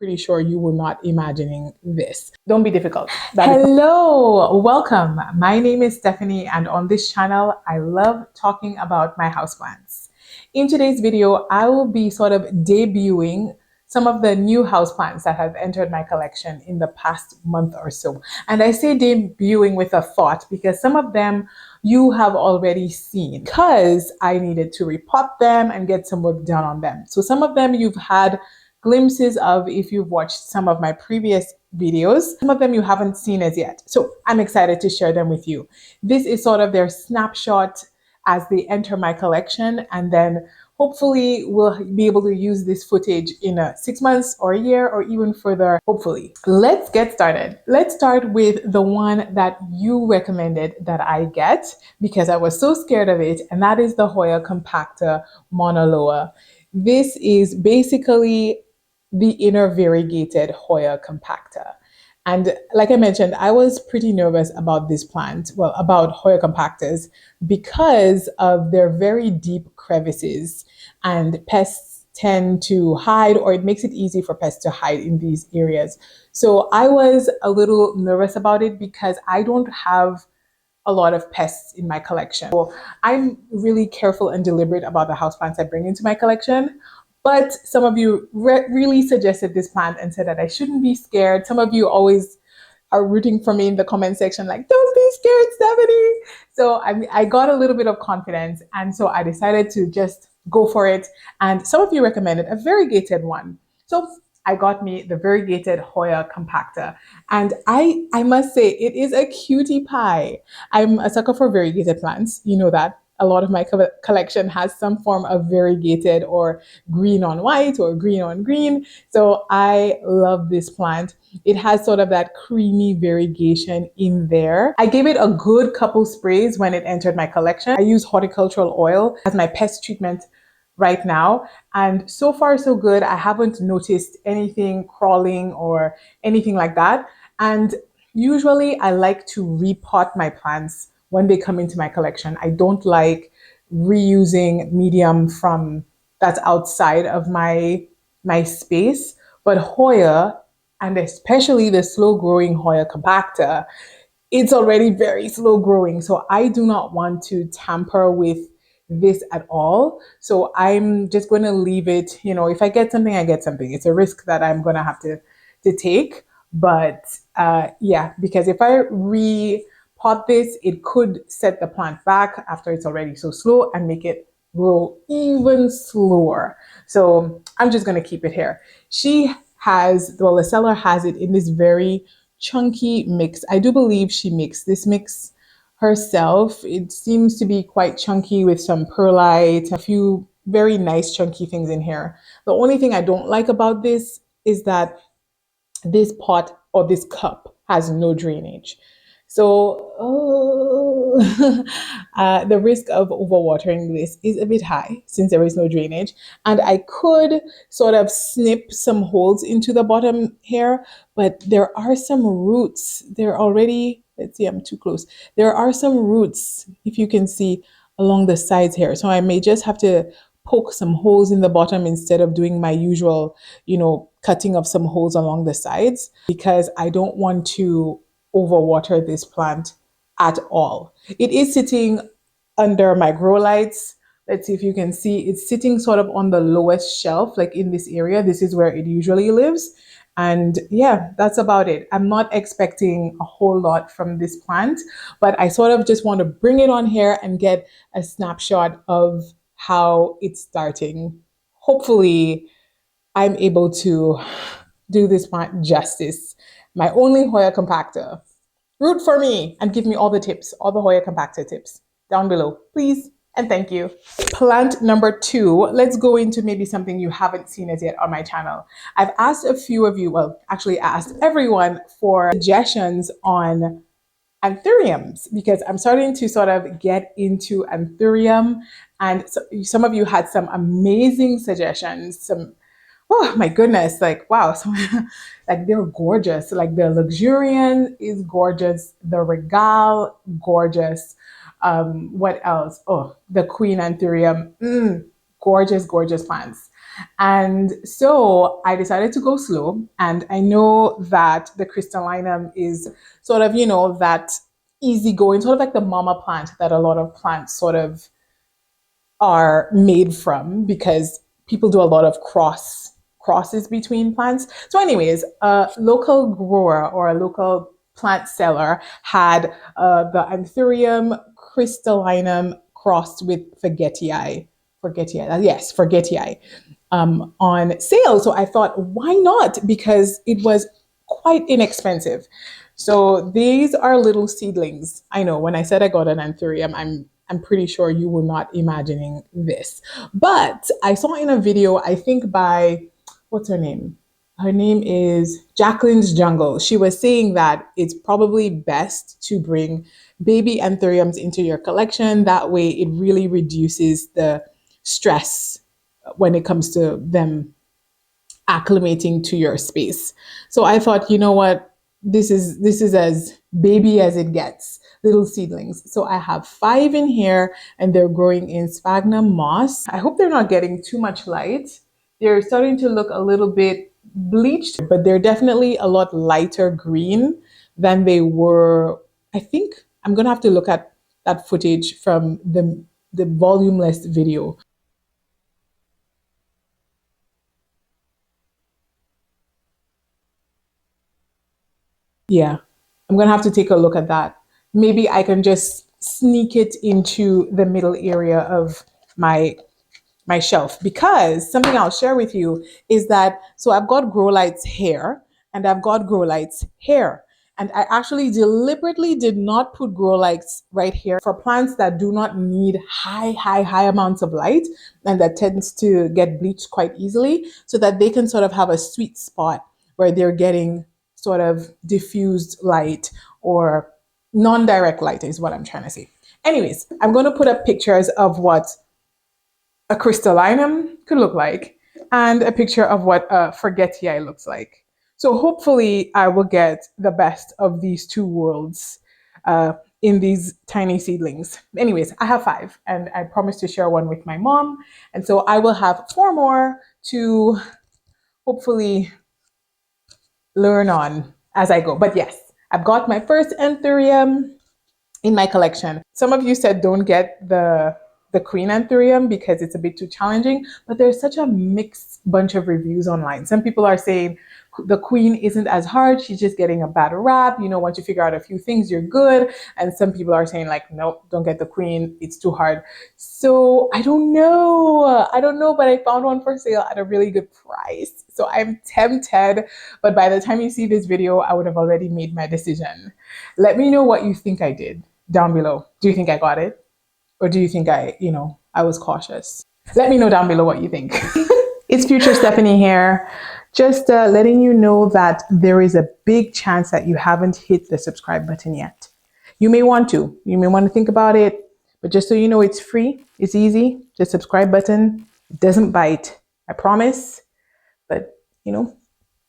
pretty sure you were not imagining this. Don't be difficult. Hello, welcome. My name is Stephanie, and on this channel, I love talking about my houseplants. In today's video, I will be sort of debuting some of the new houseplants that have entered my collection in the past month or so. And I say debuting with a thought because some of them you have already seen because I needed to repot them and get some work done on them. So some of them you've had glimpses of if you've watched some of my previous videos. Some of them you haven't seen as yet. So I'm excited to share them with you. This is sort of their snapshot as they enter my collection, and then hopefully we'll be able to use this footage in 6 months or a year or even further, hopefully. Let's get started. Let's start with the one that you recommended that I get because I was so scared of it, and that is the Hoya Compacta Monoloa. This is basically the inner variegated Hoya Compacta. And like I mentioned, I was pretty nervous about this plant, well, about Hoya compactas, because of their very deep crevices, and pests tend to hide, or it makes it easy for pests to hide in these areas. So I was a little nervous about it because I don't have a lot of pests in my collection. So I'm really careful and deliberate about the houseplants I bring into my collection. But some of you really suggested this plant and said that I shouldn't be scared. Some of you always are rooting for me in the comment section, like, don't be scared, Stephanie. So I got a little bit of confidence, and so I decided to just go for it. And some of you recommended a variegated one. So I got me the variegated Hoya Compacta. And I must say, it is a cutie pie. I'm a sucker for variegated plants. You know that. A lot of my collection has some form of variegated or green on white or green on green. So I love this plant. It has sort of that creamy variegation in there. I gave it a good couple sprays when it entered my collection. I use horticultural oil as my pest treatment right now, and so far so good. I haven't noticed anything crawling or anything like that. And usually I like to repot my plants when they come into my collection. I don't like reusing medium from that's outside of my space. But Hoya, and especially the slow growing Hoya Compacta, it's already very slow growing. So I do not want to tamper with this at all. So I'm just going to leave it, if I get something, I get something. It's a risk that I'm going to have to take. But yeah, because if I repot this, it could set the plant back after it's already so slow and make it grow even slower. So I'm just going to keep it here. The seller has it in this very chunky mix. I do believe she makes this mix herself. It seems to be quite chunky with some perlite, a few very nice chunky things in here. The only thing I don't like about this is that this pot or this cup has no drainage. So the risk of overwatering this is a bit high since there is no drainage. And I could sort of snip some holes into the bottom here, but there are some roots. They're already, let's see, I'm too close. There are some roots, if you can see, along the sides here. So I may just have to poke some holes in the bottom instead of doing my usual, cutting of some holes along the sides, because I don't want to overwater this plant at all. It is sitting under my grow lights. Let's see if you can see. It's sitting sort of on the lowest shelf, like in this area. This is where it usually lives. And yeah, that's about it. I'm not expecting a whole lot from this plant, but I sort of just want to bring it on here and get a snapshot of how it's starting. Hopefully, I'm able to do this plant justice. My only Hoya Compacta. Root for me and give me all the tips, all the Hoya Compacta tips down below, please. And thank you. Plant number 2, let's go into maybe something you haven't seen as yet on my channel. I've asked a few of you, well, actually asked everyone for suggestions on Anthuriums, because I'm starting to sort of get into Anthurium, and so, some of you had some amazing suggestions, oh my goodness, like, wow, so, like, they're gorgeous. Like, the Luxurian is gorgeous, the Regal, gorgeous. What else? Oh, the Queen Anthurium, gorgeous, gorgeous plants. And so I decided to go slow. And I know that the Crystallynum is sort of, that easygoing, sort of like the mama plant that a lot of plants sort of are made from, because people do a lot of crosses between plants. So anyways, a local grower or a local plant seller had the Anthurium crystallynum crossed with Forgetii, on sale. So I thought, why not? Because it was quite inexpensive. So these are little seedlings. I know when I said I got an Anthurium, I'm pretty sure you were not imagining this. But I saw in a video, I think by, what's her name? Her name is Jacqueline's Jungle. She was saying that it's probably best to bring baby anthuriums into your collection. That way it really reduces the stress when it comes to them acclimating to your space. So I thought, you know what, this is as baby as it gets, little seedlings. So I have 5 in here and they're growing in sphagnum moss. I hope they're not getting too much light. They're starting to look a little bit bleached, but they're definitely a lot lighter green than they were. I think I'm gonna have to look at that footage from the volumeless video. Yeah, I'm gonna have to take a look at that. Maybe I can just sneak it into the middle area of my my shelf, because something I'll share with you is that, so I've got grow lights here and I've got grow lights here. And I actually deliberately did not put grow lights right here for plants that do not need high amounts of light and that tends to get bleached quite easily, so that they can sort of have a sweet spot where they're getting sort of diffused light or non-direct light is what I'm trying to say. Anyways, I'm going to put up pictures of what a crystallinum could look like and a picture of what a forgetii looks like. So hopefully I will get the best of these two worlds in these tiny seedlings. Anyways, I have 5 and I promised to share one with my mom. And so I will have 4 more to hopefully learn on as I go. But yes, I've got my first Anthurium in my collection. Some of you said don't get the Queen Anthurium because it's a bit too challenging, but there's such a mixed bunch of reviews online. Some people are saying the Queen isn't as hard, she's just getting a bad rap. Once you figure out a few things, you're good. And some people are saying like, nope, don't get the Queen, it's too hard. So I don't know, but I found one for sale at a really good price. So I'm tempted, but by the time you see this video, I would have already made my decision. Let me know what you think I did down below. Do you think I got it? Or do you think I was cautious? Let me know down below what you think. It's Future Stephanie here. Just letting you know that there is a big chance that you haven't hit the subscribe button yet. You may want to. You may want to think about it. But just so you know, it's free. It's easy. The subscribe button, it doesn't bite. I promise. But, you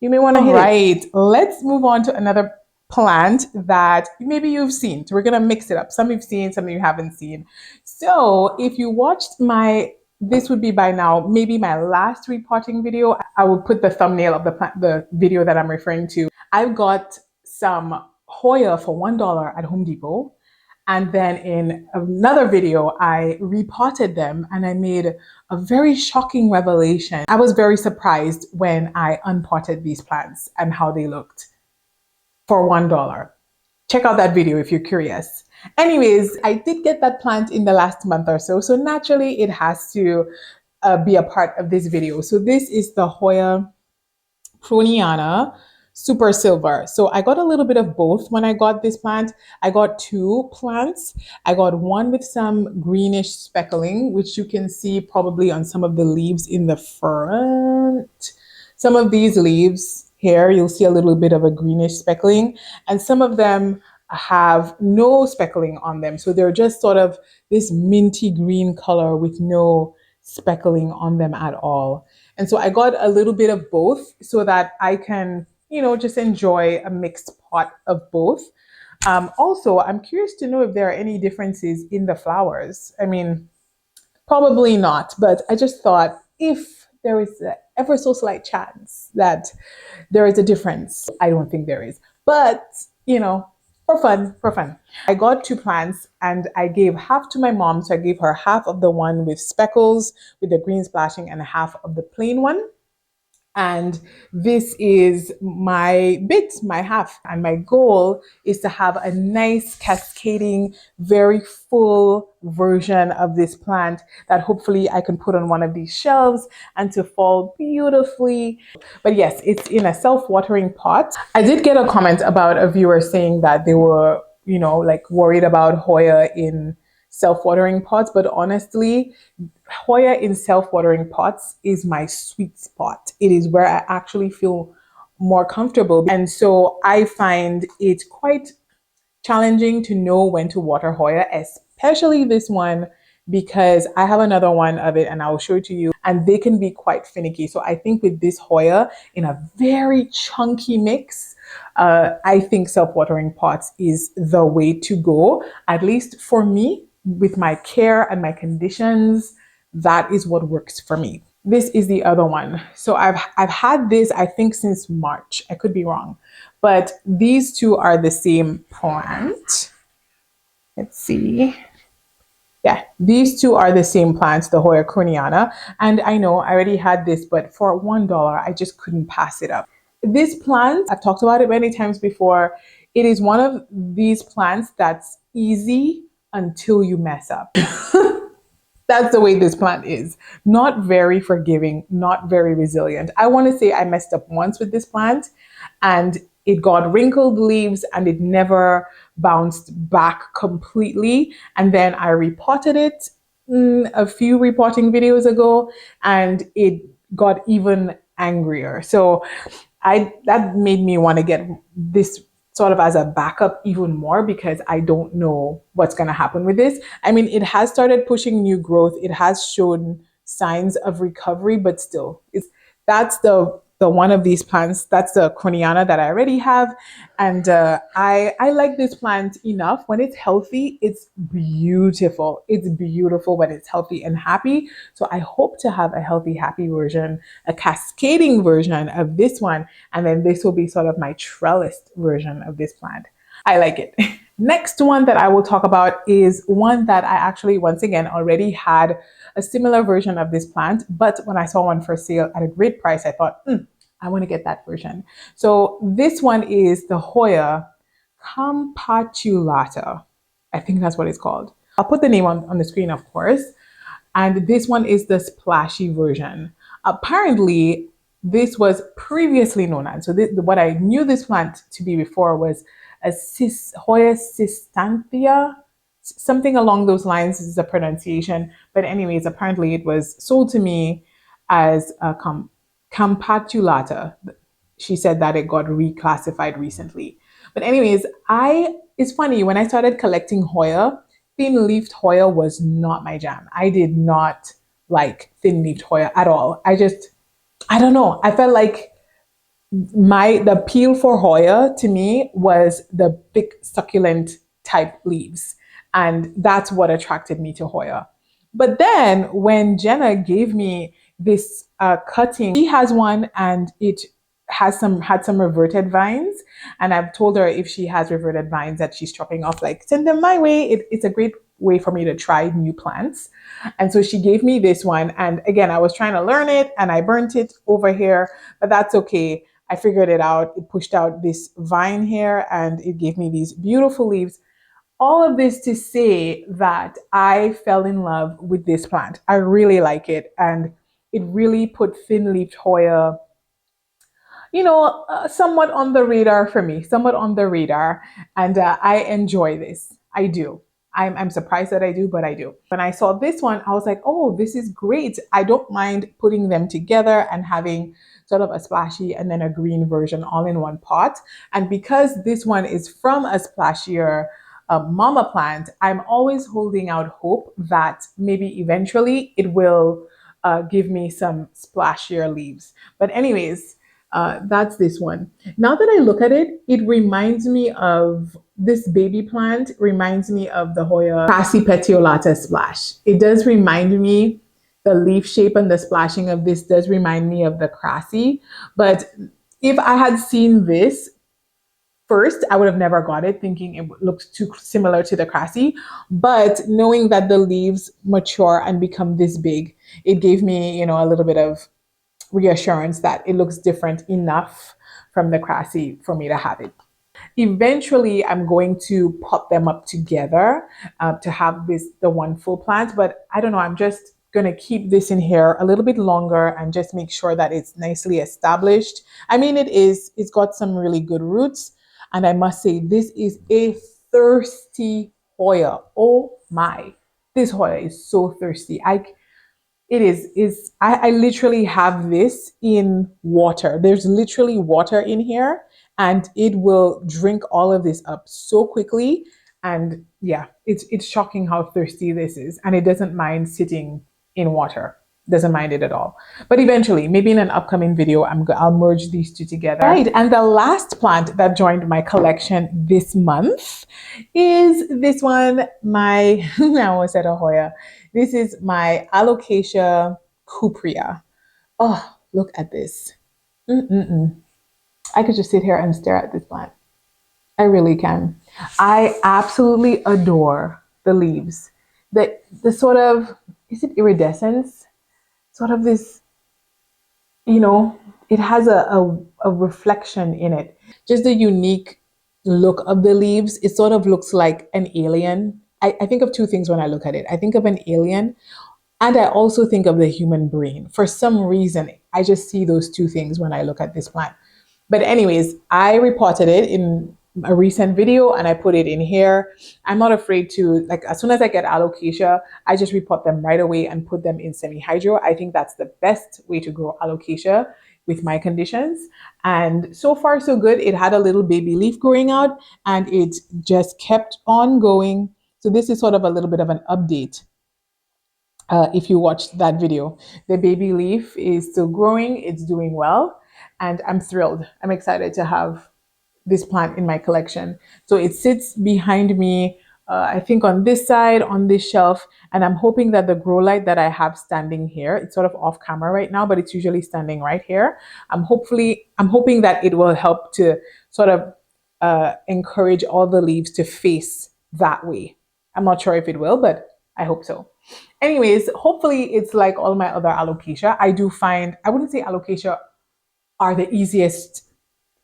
may want to hit it. Right. Let's move on to another plant that maybe you've seen. So we're going to mix it up. Some you've seen, some you haven't seen. So if you watched this would be by now, maybe my last repotting video. I will put the thumbnail of the video that I'm referring to. I've got some Hoya for $1 at Home Depot. And then in another video, I repotted them and I made a very shocking revelation. I was very surprised when I unpotted these plants and how they looked for $1. Check out that video if you're curious. Anyways, I did get that plant in the last month or so, so naturally it has to be a part of this video. So this is the Hoya Khroniana Super Silver. So I got a little bit of both when I got this plant. I got 2 plants. I got one with some greenish speckling, which you can see probably on some of the leaves in the front. Some of these leaves here, you'll see a little bit of a greenish speckling, and some of them have no speckling on them. So they're just sort of this minty green color with no speckling on them at all. And so I got a little bit of both so that I can, just enjoy a mixed pot of both. Also, I'm curious to know if there are any differences in the flowers. I mean, probably not, but I just thought if there is an ever so slight chance that there is a difference. I don't think there is, but you know, for fun, for fun. I got 2 plants and I gave half to my mom. So I gave her half of the one with speckles with the green splashing and half of the plain one. And this is my bit, my half. And my goal is to have a nice cascading, very full version of this plant that hopefully I can put on one of these shelves and to fall beautifully. But yes, it's in a self-watering pot. I did get a comment about a viewer saying that they were, you know, like worried about Hoya in self-watering pots, but honestly, Hoya in self-watering pots is my sweet spot. It is where I actually feel more comfortable. And so I find it quite challenging to know when to water Hoya, especially this one, because I have another one of it and I'll show it to you, and they can be quite finicky. So I think with this Hoya in a very chunky mix, I think self-watering pots is the way to go, at least for me, with my care and my conditions. That is what works for me. This is the other one. So I've had this, I think, since March. I could be wrong, but these two are the same plant. Let's see. Yeah, these two are the same plants, the Hoya Khroniana. And I know I already had this, but for $1, I just couldn't pass it up. This plant, I've talked about it many times before. It is one of these plants that's easy until you mess up. That's the way this plant is. Not very forgiving, not very resilient. I want to say I messed up once with this plant and it got wrinkled leaves and it never bounced back completely. And then I repotted it a few repotting videos ago and it got even angrier. So that made me want to get this sort of as a backup even more, because I don't know what's going to happen with this. I mean, it has started pushing new growth. It has shown signs of recovery, but still, that's the one of these plants. That's the Coriacea that I already have. And I like this plant enough. When it's healthy, it's beautiful. It's beautiful when it's healthy and happy. So I hope to have a healthy, happy version, a cascading version of this one. And then this will be sort of my trellised version of this plant. I like it. Next one that I will talk about is one that I actually, once again, already had a similar version of this plant, but when I saw one for sale at a great price, I thought, I want to get that version. So this one is the Hoya Campatulata. I think that's what it's called. I'll put the name on the screen, of course. And this one is the splashy version. Apparently, this was previously known as, so what I knew this plant to be before was a Hoya Cystantia, something along those lines is the pronunciation. But anyways, apparently it was sold to me as a Campatulata. She said that it got reclassified recently. But anyways, it's funny, when I started collecting Hoya, thin-leafed Hoya was not my jam. I did not like thin-leafed Hoya at all. I don't know. I felt like the appeal for Hoya to me was the big succulent type leaves. And that's what attracted me to Hoya. But then when Jenna gave me this cutting, she has one and it had some reverted vines. And I've told her if she has reverted vines that she's chopping off, like send them my way. It's a great way for me to try new plants. And so she gave me this one. And again, I was trying to learn it and I burnt it over here, but that's okay. I figured it out. It pushed out this vine here and it gave me these beautiful leaves. All of this to say that I fell in love with this plant. I really like it. And it really put thin-leafed Hoya, somewhat on the radar for me, somewhat on the radar. And I enjoy this. I do. I'm surprised that I do, but I do. When I saw this one, I was like, oh, this is great. I don't mind putting them together and having sort of a splashy and then a green version all in one pot. And because this one is from a splashier mama plant, I'm always holding out hope that maybe eventually it will give me some splashier leaves. But anyways, that's this one. Now that I look at it, it reminds me of this baby plant, reminds me of the Hoya Petiolata Splash. It does remind me The leaf shape and the splashing of this does remind me of the Crassi. But if I had seen this first, I would have never got it, thinking it looks too similar to the Crassi. But knowing that the leaves mature and become this big, it gave me, a little bit of reassurance that it looks different enough from the Crassi for me to have it. Eventually, I'm going to pot them up together to have the one full plant, but I don't know, I'm just going to keep this in here a little bit longer and just make sure that it's nicely established. I mean, it's got some really good roots, and I must say, this is a thirsty Hoya. Oh my, this Hoya is so thirsty. I literally have this in water. There's literally water in here, and it will drink all of this up so quickly. And yeah, it's shocking how thirsty this is, and it doesn't mind sitting in water. Doesn't mind it at all. But eventually, maybe in an upcoming video, I'll merge these two together. Right, and the last plant that joined my collection this month is this one, I almost said a Hoya. This is my Alocasia Cuprea. Oh, look at this. I could just sit here and stare at this plant. I really can. I absolutely adore the leaves. The sort of, is it iridescence? Sort of this, it has a reflection in it. Just the unique look of the leaves. It sort of looks like an alien. I think of two things when I look at it. I think of an alien, and I also think of the human brain. For some reason, I just see those two things when I look at this plant. But anyways, I reported it in a recent video and I put it in here. I'm not afraid to, like, as soon as I get alocasia, I just repot them right away and put them in semi-hydro. I think that's the best way to grow alocasia with my conditions. And so far so good. It had a little baby leaf growing out and it just kept on going. So this is sort of a little bit of an update. If you watched that video, the baby leaf is still growing. It's doing well. And I'm thrilled. I'm excited to have this plant in my collection. So it sits behind me, I think on this side, on this shelf, and I'm hoping that the grow light that I have standing here, it's sort of off camera right now, but it's usually standing right here. I'm hoping that it will help to sort of encourage all the leaves to face that way. I'm not sure if it will, but I hope so. Anyways, hopefully it's like all my other alocasia. I wouldn't say alocasia are the easiest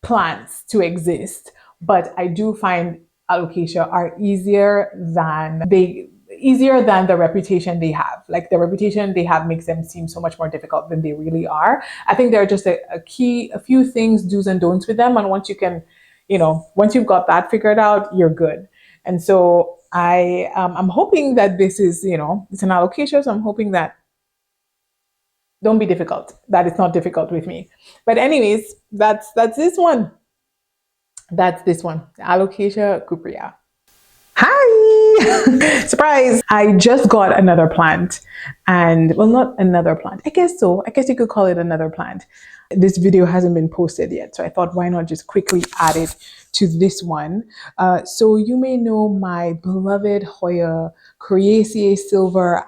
plants to exist, but I do find alocasia are easier than the reputation they have. Like, the reputation they have makes them seem so much more difficult than they really are. I think there are just a few things, do's and don'ts with them, and once you've got that figured out, you're good. And so I'm hoping that this is, it's an alocasia, so I'm hoping that don't be difficult, that it's not difficult with me. But anyways, that's this one. That's this one, Alocasia Cuprea. Hi! Surprise! I just got another plant, and well, not another plant. I guess so. I guess you could call it another plant. This video hasn't been posted yet, so I thought, why not just quickly add it to this one. So you may know my beloved Hoya Coriacea silver.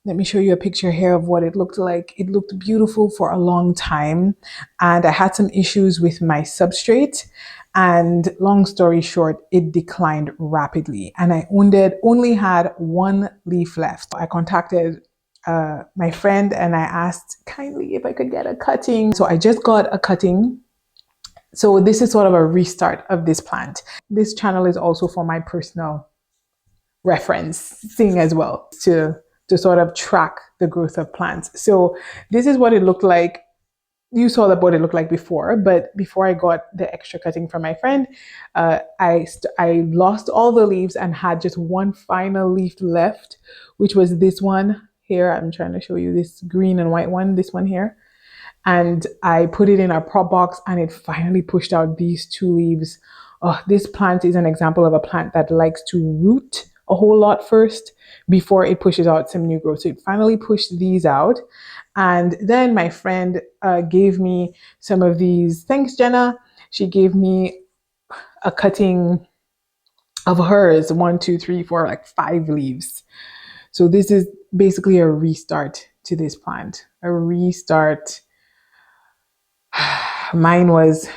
Let me show you a picture here of what it looked like. It looked beautiful for a long time, and I had some issues with my substrate, and long story short, it declined rapidly, and I only had one leaf left. I contacted my friend and I asked kindly if I could get a cutting. So I just got a cutting. So this is sort of a restart of this plant. This channel is also for my personal referencing as well, to sort of track the growth of plants. So this is what it looked like. You saw what it looked like before, but before I got the extra cutting from my friend, I lost all the leaves and had just one final leaf left, which was this one here. I'm trying to show you this green and white one, this one here. And I put it in a prop box and it finally pushed out these two leaves. Oh, this plant is an example of a plant that likes to root a whole lot first before it pushes out some new growth. So it finally pushed these out. And then my friend gave me some of these. Thanks, Jenna. She gave me a cutting of hers, 1, 2, 3, 4, like 5 leaves. So this is basically a restart to this plant, a restart. Mine was,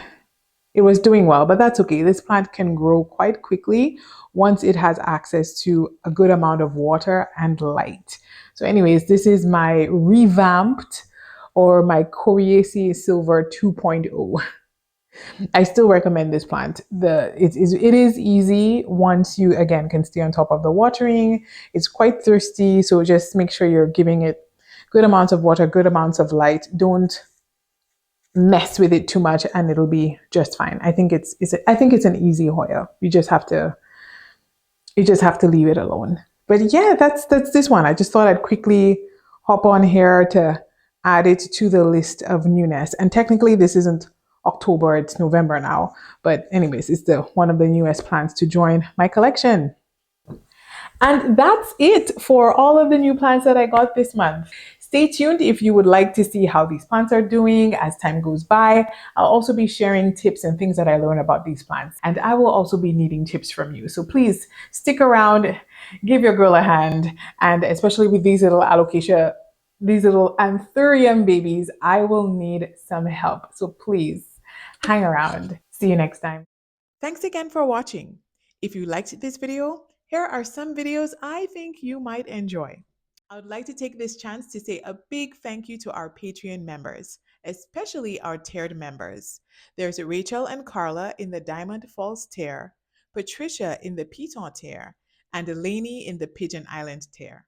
it was doing well, but that's okay. This plant can grow quite quickly once it has access to a good amount of water and light. So anyways, this is my revamped or my Coriacea Silver 2.0. I still recommend this plant. It is easy once you again can stay on top of the watering. It's quite thirsty, so just make sure you're giving it good amounts of water, good amounts of light. Don't mess with it too much, and it'll be just fine. I think it's an easy Hoya. You just have to leave it alone. But yeah, that's this one. I just thought I'd quickly hop on here to add it to the list of newness. And technically this isn't October, it's November now. But anyways, it's the one of the newest plants to join my collection. And that's it for all of the new plants that I got this month. Stay tuned if you would like to see how these plants are doing as time goes by. I'll also be sharing tips and things that I learned about these plants. And I will also be needing tips from you. So please stick around, give your girl a hand. And especially with these little these little Anthurium babies, I will need some help. So please hang around. See you next time. Thanks again for watching. If you liked this video, here are some videos I think you might enjoy. I would like to take this chance to say a big thank you to our Patreon members, especially our tiered members. There's Rachel and Carla in the Diamond Falls tier, Patricia in the Piton tier, and Delaney in the Pigeon Island tier.